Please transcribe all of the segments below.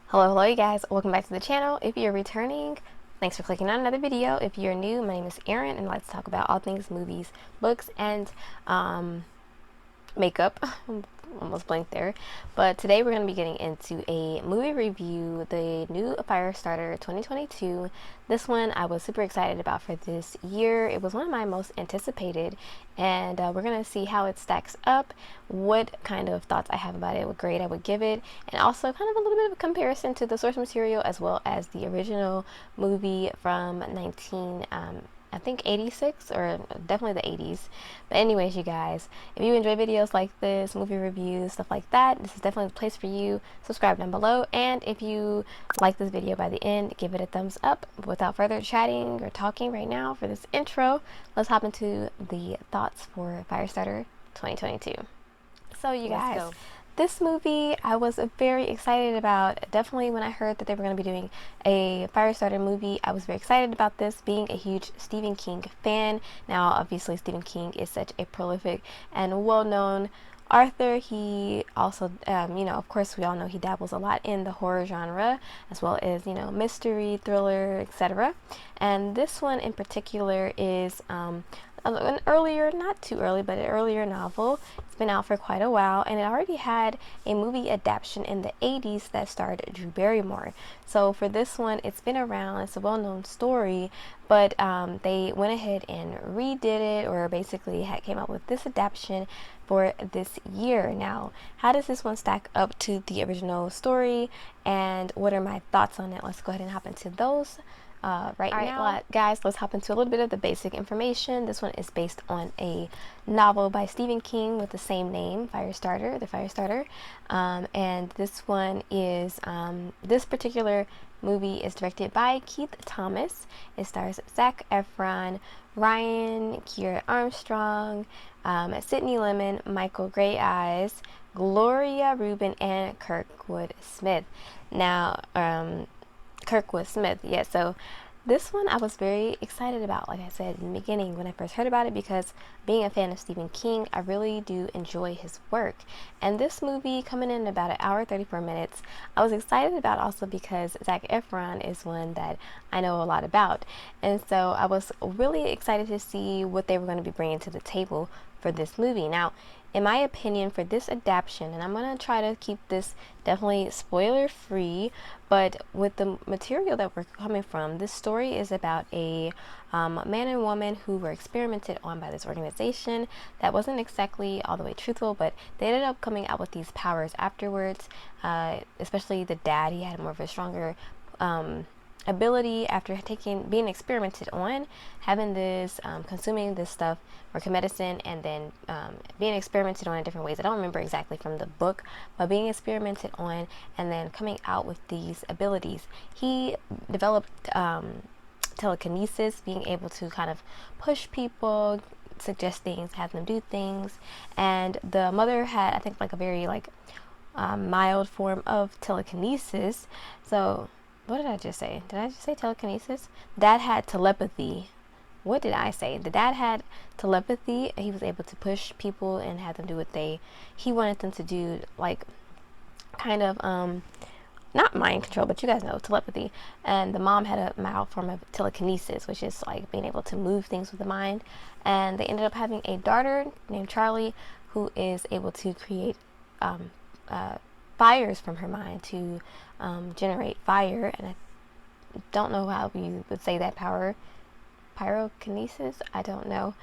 Hello you guys, welcome back to the channel. If you're returning, thanks for clicking on another video. If you're new, my name is Erin and let's talk about all things movies, books, and makeup. Almost blanked there. But today we're going to be getting into a movie review, the new Firestarter 2022. This one I was super excited about for this year. It was one of my most anticipated, and we're going to see how it stacks up, what kind of thoughts I have about it, what grade I would give it, and also kind of a little bit of a comparison to the source material as well as the original movie from I think 86 or definitely the 80s. But anyways, you guys, if you enjoy videos like this, movie reviews, stuff like that, this is definitely the place for you. Subscribe down below, and if you like this video by the end, give it a thumbs up. But without further chatting or talking right now for this intro, let's hop into the thoughts for Firestarter 2022. So you guys, this movie I was very excited about. Definitely when I heard that they were going to be doing a Firestarter movie, I was very excited about this, being a huge Stephen King fan. Now obviously Stephen King is such a prolific and well-known author. He also, of course we all know he dabbles a lot in the horror genre as well as, mystery, thriller, etc. And this one in particular is an earlier, not too early, but an earlier novel. It's been out for quite a while, and it already had a movie adaptation in the 80s that starred Drew Barrymore. So for this one, it's been around, it's a well-known story, but they went ahead and redid it, or basically came up with this adaptation for this year. Now, how does this one stack up to the original story, and what are my thoughts on it? Let's go ahead and hop into those. Right now, guys, let's hop into a little bit of the basic information. This one is based on a novel by Stephen King with the same name, Firestarter, the Firestarter. And this one is, this particular movie is directed by Keith Thomas. It stars Zac Efron, Ryan, Kiera Armstrong, Sydney Lemon, Michael Grey Eyes, Gloria Rubin, and Kirkwood Smith. Now, Kirkwood Smith. Yeah, so this one I was very excited about, like I said in the beginning when I first heard about it, because being a fan of Stephen King, I really do enjoy his work. And this movie coming in about an hour 34 minutes, I was excited about also because Zac Efron is one that I know a lot about. And so I was really excited to see what they were going to be bringing to the table for this movie. Now, in my opinion, for this adaptation, and I'm going to try to keep this definitely spoiler free, but with the material that we're coming from, this story is about a man and woman who were experimented on by this organization that wasn't exactly all the way truthful, but they ended up coming out with these powers afterwards, especially the dad. He had more of a stronger ability after being experimented on, having this consuming this stuff or medicine, and then being experimented on in different ways. I don't remember exactly from the book, but being experimented on and then coming out with these abilities. He developed telekinesis, being able to kind of push people, suggest things, have them do things. And the mother had, I think, like a very mild form of telekinesis. So what did I just say? Did I just say telekinesis? Dad had telepathy. What did I say? The dad had telepathy. He was able to push people and have them do what he wanted them to do, like kind of not mind control, but you guys know telepathy. And the mom had a mild form of telekinesis, which is like being able to move things with the mind. And they ended up having a daughter named Charlie, who is able to create fires from her mind to generate fire. And I don't know how you would say that power. Pyrokinesis? I don't know.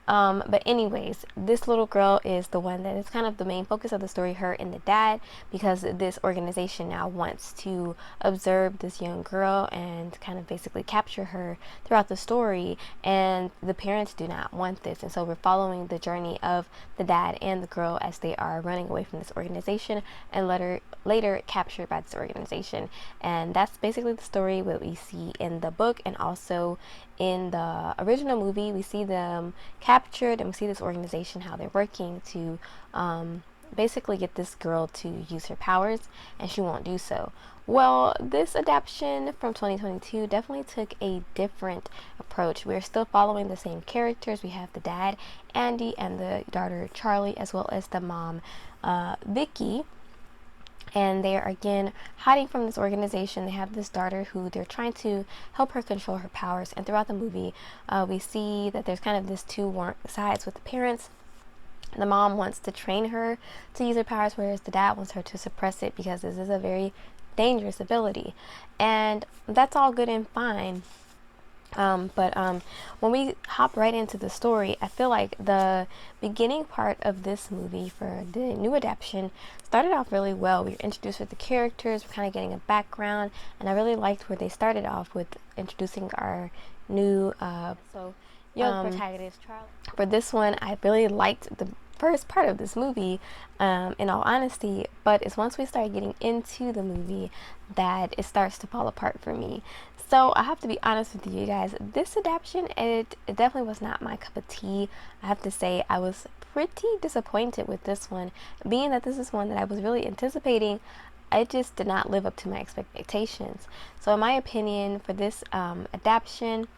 But anyways, this little girl is the one that is kind of the main focus of the story, her and the dad, because this organization now wants to observe this young girl and kind of basically capture her throughout the story, and the parents do not want this. And so we're following the journey of the dad and the girl as they are running away from this organization and later captured by this organization. And that's basically the story what we see in the book, and also in the original movie we see them captured, and we see this organization, how they're working to basically get this girl to use her powers, and she won't do so. Well, this adaptation from 2022 definitely took a different approach. We're still following the same characters. We have the dad, Andy, and the daughter, Charlie, as well as the mom, Vicky. and they are again hiding from this organization. They have this daughter who they're trying to help her control her powers, and throughout the movie we see that there's kind of this two sides with the parents. The mom wants to train her to use her powers, whereas the dad wants her to suppress it because this is a very dangerous ability, and that's all good and fine. But when we hop right into the story, I feel like the beginning part of this movie for the new adaptation started off really well. We were introduced with the characters, we're kind of getting a background, and I really liked where they started off with introducing our new young protagonist, Charlie. For this one, I really liked the first part of this movie, in all honesty, but it's once we start getting into the movie that it starts to fall apart for me. So I have to be honest with you guys, this adaptation, it definitely was not my cup of tea. I have to say I was pretty disappointed with this one, being that this is one that I was really anticipating. It just did not live up to my expectations. So in my opinion, for this adaptation,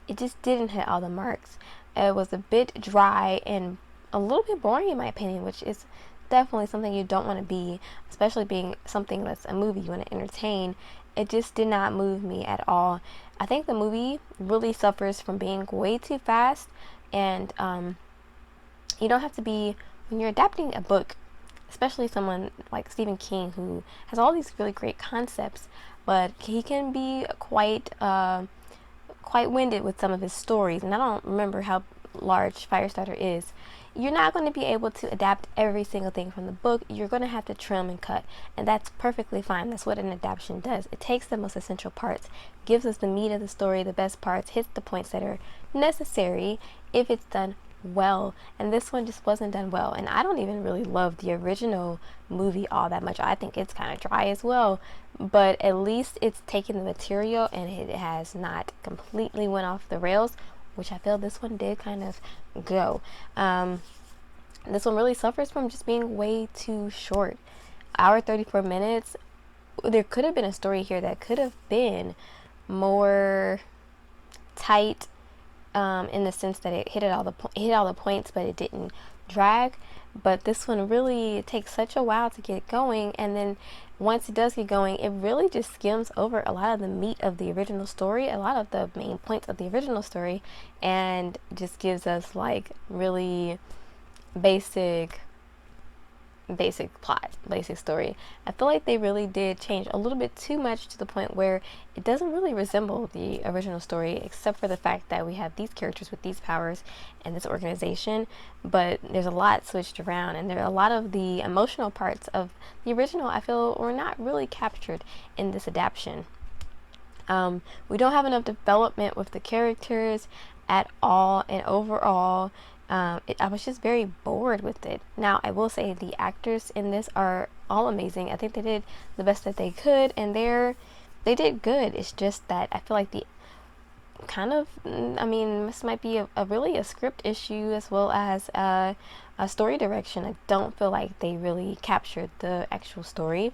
it just didn't hit all the marks. It was a bit dry and a little bit boring in my opinion, which is definitely something you don't want to be, especially being something that's a movie you want to entertain. It just did not move me at all. I think the movie really suffers from being way too fast, and you don't have to be, when you're adapting a book, especially someone like Stephen King, who has all these really great concepts, but he can be quite winded with some of his stories, and I don't remember how large Firestarter is. You're not going to be able to adapt every single thing from the book. You're going to have to trim and cut, and that's perfectly fine. That's what an adaptation does. It takes the most essential parts, gives us the meat of the story, the best parts, hits the points that are necessary if it's done well. And this one just wasn't done well, and I don't even really love the original movie all that much. I think it's kind of dry as well, but at least it's taken the material and it has not completely went off the rails, which I feel this one did kind of go. This one really suffers from just being way too short. Hour 34 minutes. There could have been a story here that could have been more tight, in the sense that it hit all the points, but it didn't drag. But this one really takes such a while to get going, and then once it does get going, it really just skims over a lot of the meat of the original story, a lot of the main points of the original story, and just gives us like really basic plot, basic story. I feel like they really did change a little bit too much, to the point where it doesn't really resemble the original story, except for the fact that we have these characters with these powers and this organization, but there's a lot switched around, and there are a lot of the emotional parts of the original I feel were not really captured in this adaptation. We don't have enough development with the characters at all, and overall I was just very bored with it. Now, I will say the actors in this are all amazing. I think they did the best that they could, and they did good. It's just that I feel like the kind of, I mean, this might be a really a script issue, as well as a story direction. I don't feel like they really captured the actual story,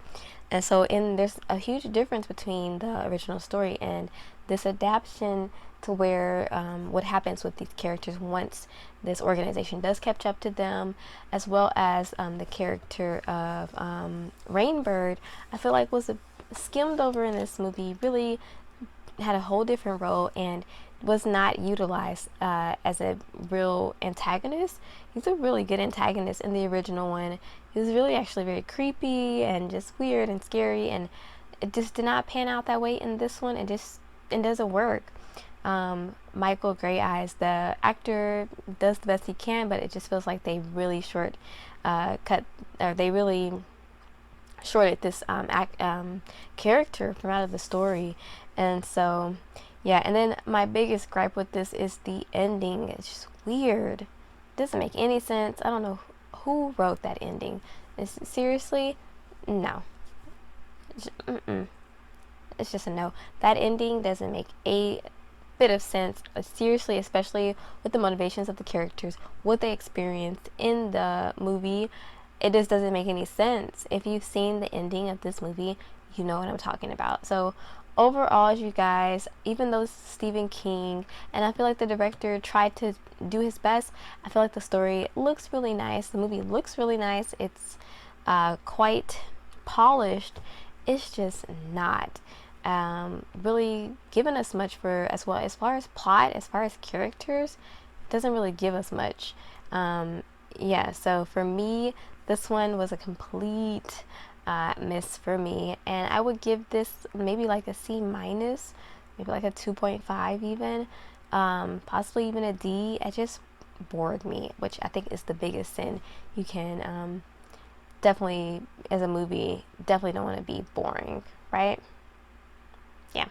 and so there's a huge difference between the original story and this adaptation, to where what happens with these characters once this organization does catch up to them, as well as the character of Rainbird, I feel like was skimmed over in this movie, really had a whole different role, and was not utilized as a real antagonist. He's a really good antagonist in the original one. He was really actually very creepy and just weird and scary, and it just did not pan out that way in this one. It doesn't work. Michael Grey Eyes, the actor, does the best he can, but it just feels like they really they really shorted this character from out of the story. And so yeah, and then my biggest gripe with this is the ending. It's just weird, doesn't make any sense. I don't know who wrote that ending. Seriously, no. It's just a no. That ending doesn't make a bit of sense, seriously, especially with the motivations of the characters, what they experienced in the movie. It just doesn't make any sense. If you've seen the ending of this movie, you know what I'm talking about. So overall, you guys, even though it's Stephen King, and I feel like the director tried to do his best, I feel like the story looks really nice, the movie looks really nice. It's quite polished, it's just not really giving us much for as far as plot, as far as characters, it doesn't really give us much. Yeah, so for me, this one was a complete miss for me, and I would give this maybe like a C minus, maybe like a 2.5 even, possibly even a D. It just bored me, which I think is the biggest sin. You can definitely, as a movie, definitely don't want to be boring, right? Yeah.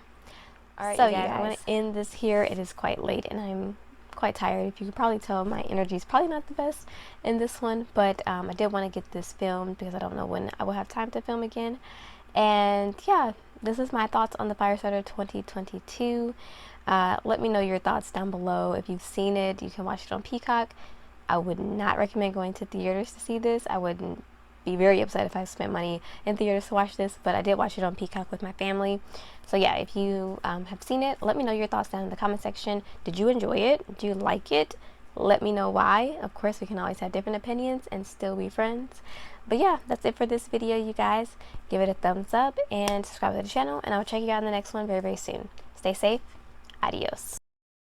All right, so you guys, I'm going to end this here. It is quite late and I'm quite tired. If you could probably tell, my energy is probably not the best in this one, but I did want to get this filmed because I don't know when I will have time to film again. And yeah, this is my thoughts on the Firestarter 2022. Let me know your thoughts down below. If you've seen it, you can watch it on Peacock. I would not recommend going to theaters to see this. I wouldn't be very upset if I spent money in theaters to watch this, but I did watch it on Peacock with my family. So yeah, if you have seen it, let me know your thoughts down in the comment section. Did you enjoy it? Do you like it? Let me know why. Of course, we can always have different opinions and still be friends. But yeah, that's it for this video, you guys. Give it a thumbs up and subscribe to the channel, and I'll check you out in the next one very, very soon. Stay safe. Adios.